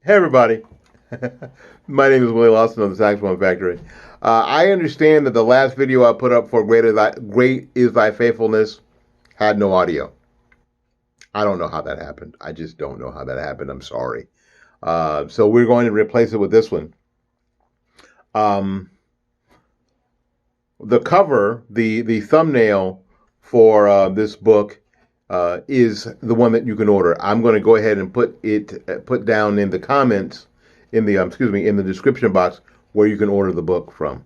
Hey everybody, my name is Willie Lawson of the Saxophone Factory. I understand that the last video I put up for Great is Thy Faithfulness had no audio. I don't know how that happened. I just don't know how that happened. I'm sorry. So we're going to replace it with this one. Um, the cover, the thumbnail for this book is the one that you can order. I'm going to go ahead and put down in the comments in the in the description box where you can order the book from.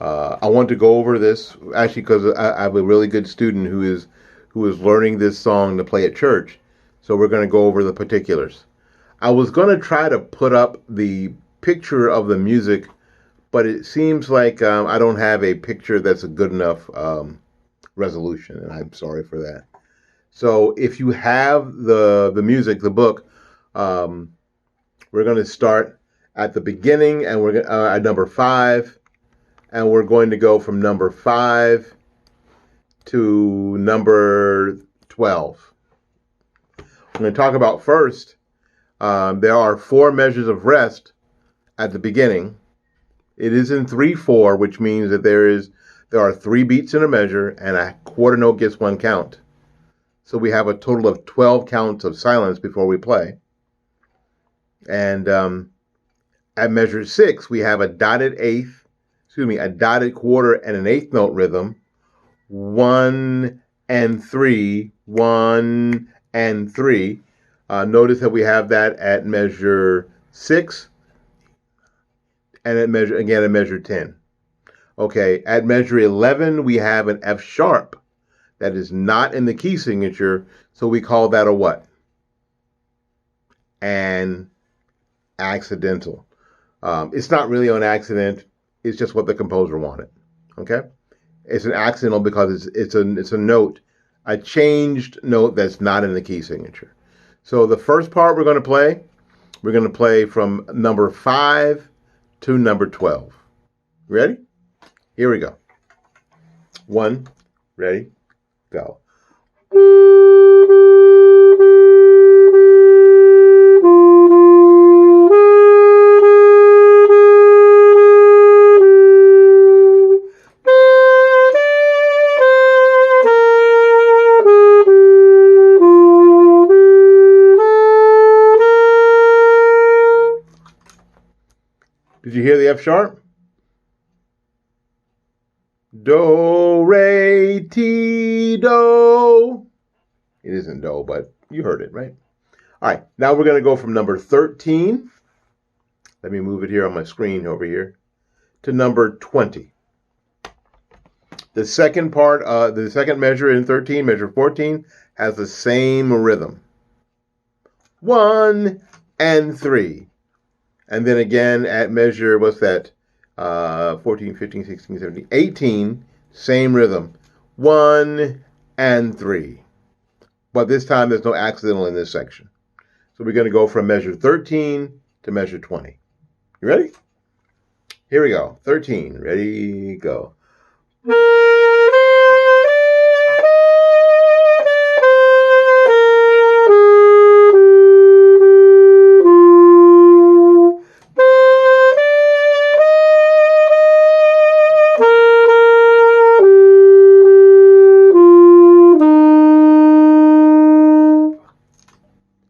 I want to go over this actually because I have a really good student who is learning this song to play at church. So we're going to go over the particulars. I was going to try to put up the picture of the music, but it seems like I don't have a picture that's a good enough resolution, and I'm sorry for that. So if you have the music, the book, we're going to start at the beginning, and we're at number 5, and we're going to go from number 5 to number 12. I'm going to talk about first. There are 4 measures of rest at the beginning. It is in 3/4, which means that there are 3 beats in a measure, and a quarter note gets 1 count. So we have a total of 12 counts of silence before we play. And at measure 6, we have a dotted quarter and an eighth note rhythm. 1 and 3, 1 and 3. Notice that we have that at measure 6 and at measure 10. Okay, at measure 11, we have an F sharp that is not in the key signature, so we call that a what? An accidental. It's not really an accident. It's just what the composer wanted. Okay, it's an accidental because it's a note, a changed note that's not in the key signature. So the first part we're going to play from number 5 to number 12. Ready? Here we go. 1, ready, go. Did you hear the F sharp? Do, re, ti, do. It isn't do, but you heard it, right? All right, now we're going to go from number 13. Let me move it here on my screen over here to number 20. The second part, the second measure in 13, measure 14, has the same rhythm. 1 and 3. And then again at measure, what's that? 14, 15, 16, 17, 18, same rhythm. 1 and 3. But this time there's no accidental in this section. So we're going to go from measure 13 to measure 20. You ready? Here we go. 13. Ready, go.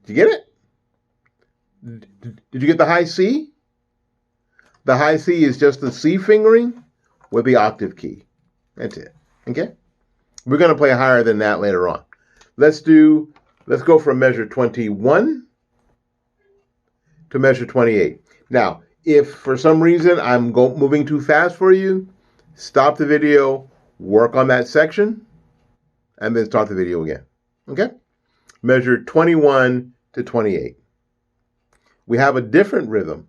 Did you get it? Did you get the high C? The high C is just the C fingering with the octave key. That's it. Okay? We're going to play higher than that later on. Let's go from measure 21 to measure 28. Now, if for some reason I'm moving too fast for you, stop the video, work on that section, and then start the video again. Okay? Measure 21 to 28. We have a different rhythm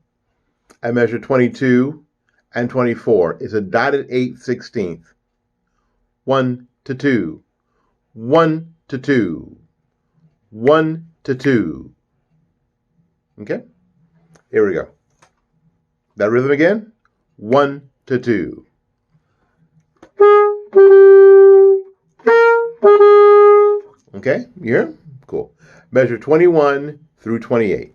at measure 22 and 24. It's a dotted 8/16. 1 to 2, 1 to 2, 1 to 2. Okay? Here we go. That rhythm again. 1 to 2. Okay, you hear? Cool. Measure 21 through 28.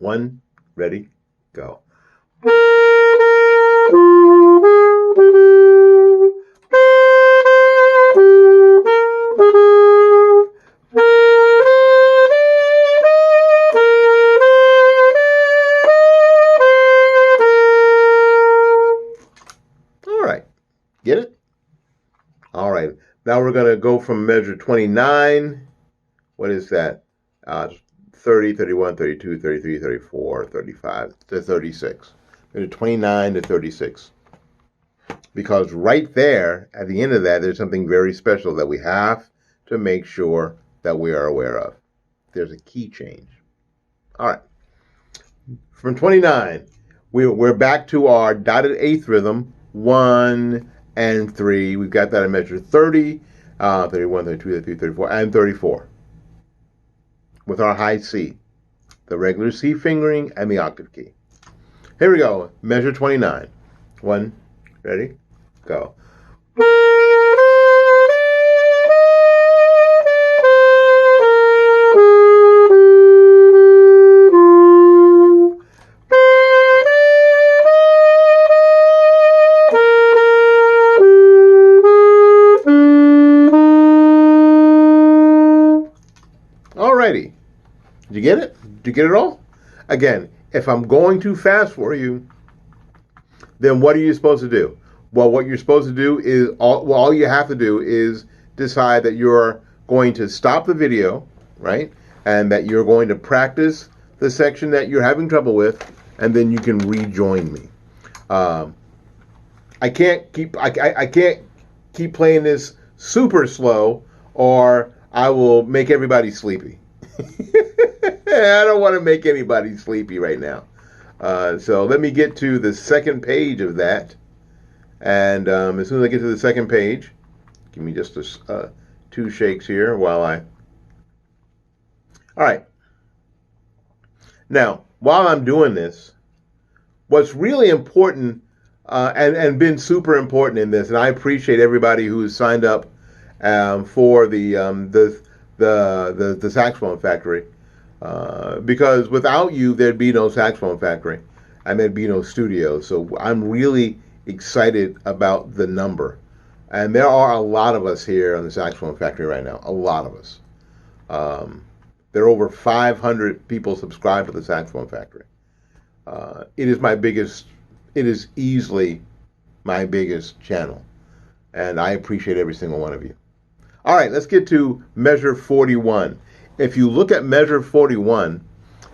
1, ready, go. All right, get it? All right, now we're going to go from measure 29. What is that? 30, 31, 32, 33, 34, 35 to 36. Measure 29 to 36. Because right there, at the end of that, there's something very special that we have to make sure that we are aware of. There's a key change. All right. From 29, we're back to our dotted eighth rhythm, 1 and 3. We've got that in measure 30, 31, 32, 33, 34, and 34. With our high C, the regular C fingering, and the octave key. Here we go. Measure 29. 1, ready, go. Alrighty. Did you get it? Did you get it all? Again, if I'm going too fast for you, then what are you supposed to do? Well, what you're supposed to do is, all you have to do is decide that you're going to stop the video, right? And that you're going to practice the section that you're having trouble with, and then you can rejoin me. I can't keep playing this super slow, or I will make everybody sleepy. I don't want to make anybody sleepy right now. So let me get to the second page of that. And as soon as I get to the second page, give me just 2 shakes here while I... All right. Now, while I'm doing this, what's really important and been super important in this, and I appreciate everybody who's signed up for the Saxophone Factory, because without you, there'd be no Saxophone Factory, and there'd be no studio. So I'm really excited about the number, and there are a lot of us here on the Saxophone Factory right now. A lot of us. There are over 500 people subscribed to the Saxophone Factory. It is easily my biggest channel, and I appreciate every single one of you. All right, let's get to measure 41. If you look at measure 41,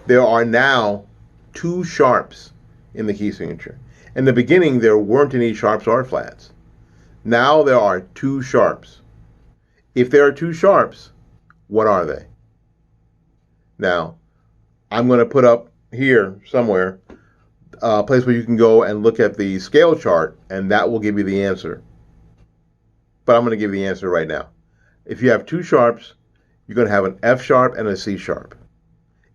there are now 2 sharps in the key signature. In the beginning, there weren't any sharps or flats. Now there are 2 sharps. If there are 2 sharps, what are they? Now, I'm going to put up here somewhere a place where you can go and look at the scale chart, and that will give you the answer. But I'm going to give you the answer right now. If you have 2 sharps, you're going to have an F sharp and a C sharp.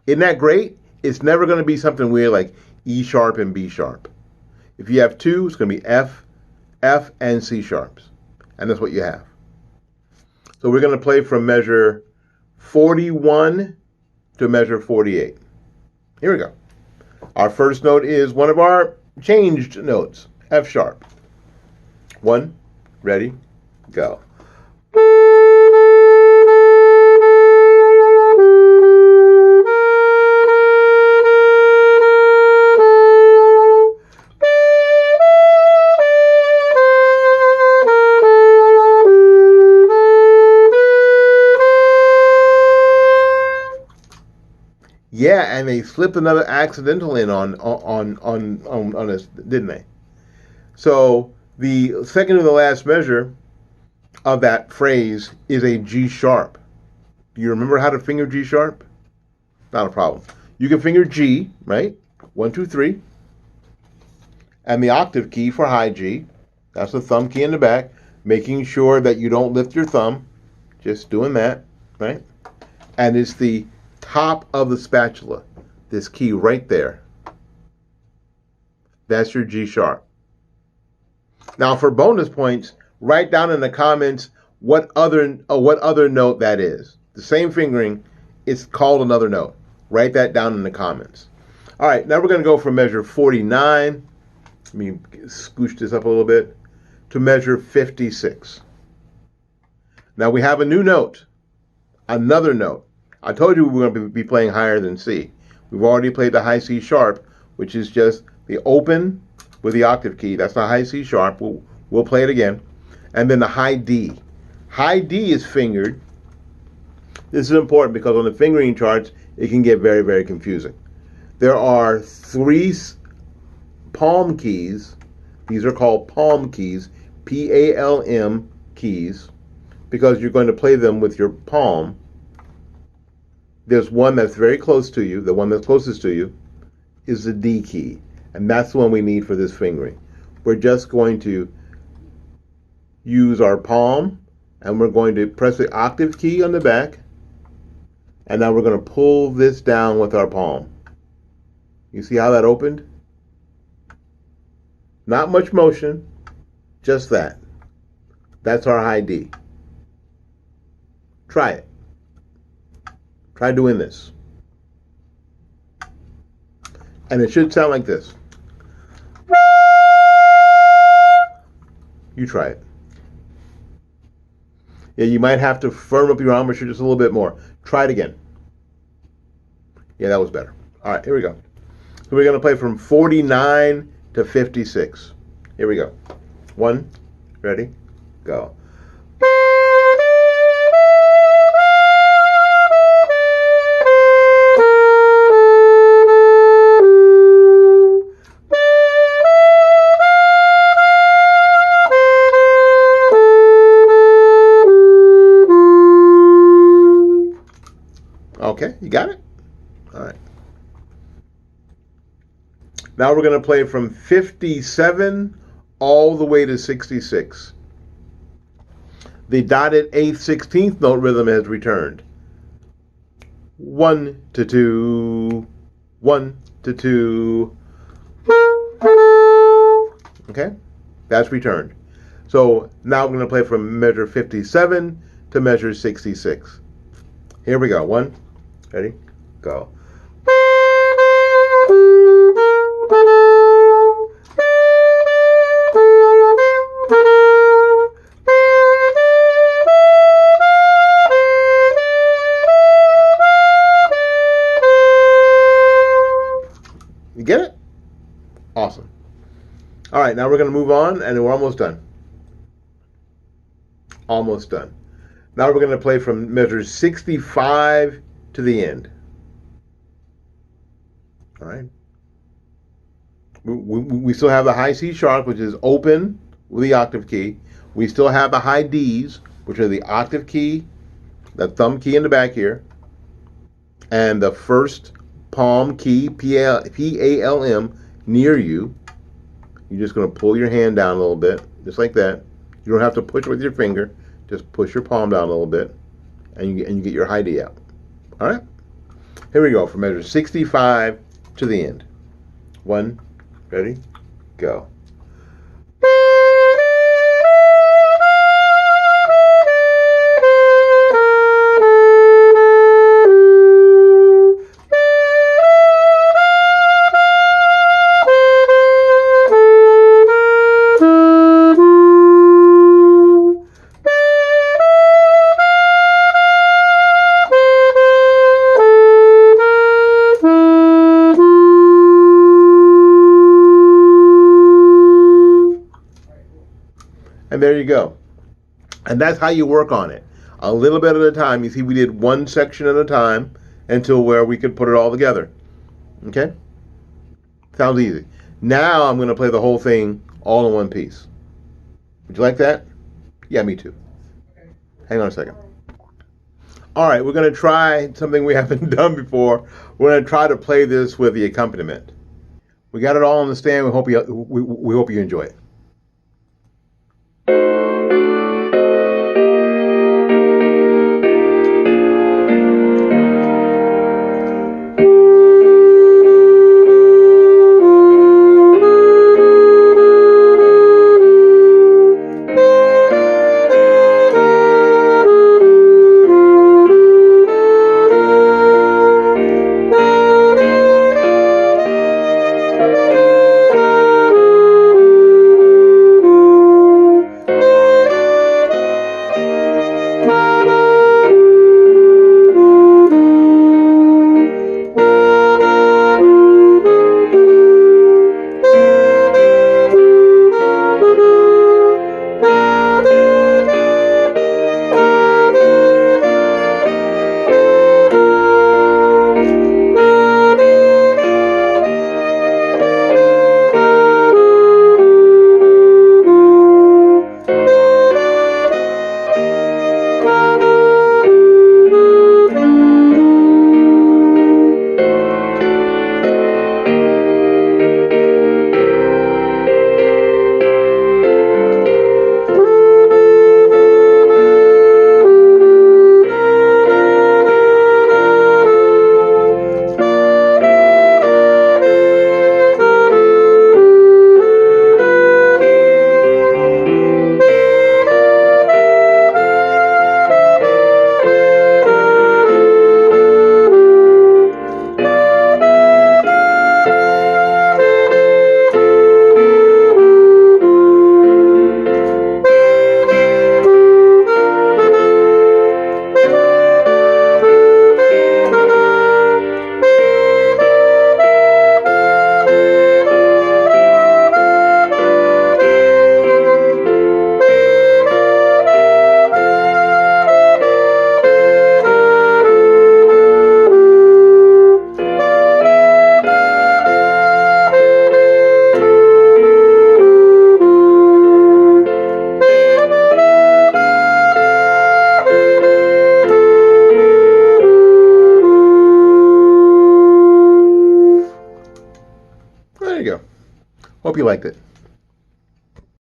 Isn't that great? It's never going to be something weird like E sharp and B sharp. If you have 2, it's going to be F, and C sharps. And that's what you have. So we're going to play from measure 41 to measure 48. Here we go. Our first note is one of our changed notes, F sharp. 1, ready, go. Yeah, and they slipped another accidental in on us, didn't they? So the second to the last measure of that phrase is a G sharp. Do you remember how to finger G sharp? Not a problem. You can finger G, right? 1, 2, 3. And the octave key for high G. That's the thumb key in the back. Making sure that you don't lift your thumb. Just doing that, right? And it's the top of the spatula, this key right there. That's your G sharp. Now for bonus points, write down in the comments what other note that is. The same fingering, it's called another note. Write that down in the comments. All right, now we're going to go from measure 49. Let me scooch this up a little bit to measure 56. Now we have a new note, another note. I told you we were going to be playing higher than C. We've already played the high C sharp, which is just the open with the octave key. That's the high C sharp. We'll play it again. And then the high D. High D is fingered. This is important because on the fingering charts, it can get very, very confusing. There are 3 palm keys. These are called palm keys, P-A-L-M keys, because you're going to play them with your palm. There's one that's very close to you. The one that's closest to you is the D key, and that's the one we need for this fingering. We're just going to use our palm, and we're going to press the octave key on the back, and now we're going to pull this down with our palm. You see how that opened? Not much motion, just that. That's our high D. Try it. Try doing this. And it should sound like this. You try it. Yeah, you might have to firm up your embouchure just a little bit more. Try it again. Yeah, that was better. All right, here we go. So we're going to play from 49 to 56. Here we go. 1, ready, go. Okay, you got it? All right. Now we're going to play from 57 all the way to 66. The dotted 8th, 16th note rhythm has returned. 1 to 2, 1 to 2. Okay, that's returned. So now we're going to play from measure 57 to measure 66. Here we go. 1, ready, go. You get it? Awesome. All right, now we're going to move on, and we're almost done. Almost done. Now we're going to play from measure 65 to the end. All right. We still have the high C sharp, which is open with the octave key. We still have the high Ds, which are the octave key, the thumb key in the back here, and the first palm key, P-A-L-M, near you. You're just going to pull your hand down a little bit, just like that. You don't have to push with your finger. Just push your palm down a little bit, and you get your high D out. All right? Here we go, from measure 65 to the end. 1, ready, go. And there you go. And that's how you work on it. A little bit at a time. You see, we did one section at a time until where we could put it all together. Okay? Sounds easy. Now I'm going to play the whole thing all in one piece. Would you like that? Yeah, me too. Hang on a second. All right, we're going to try something we haven't done before. We're going to try to play this with the accompaniment. We got it all on the stand. We hope you enjoy it. you go. Hope you liked it.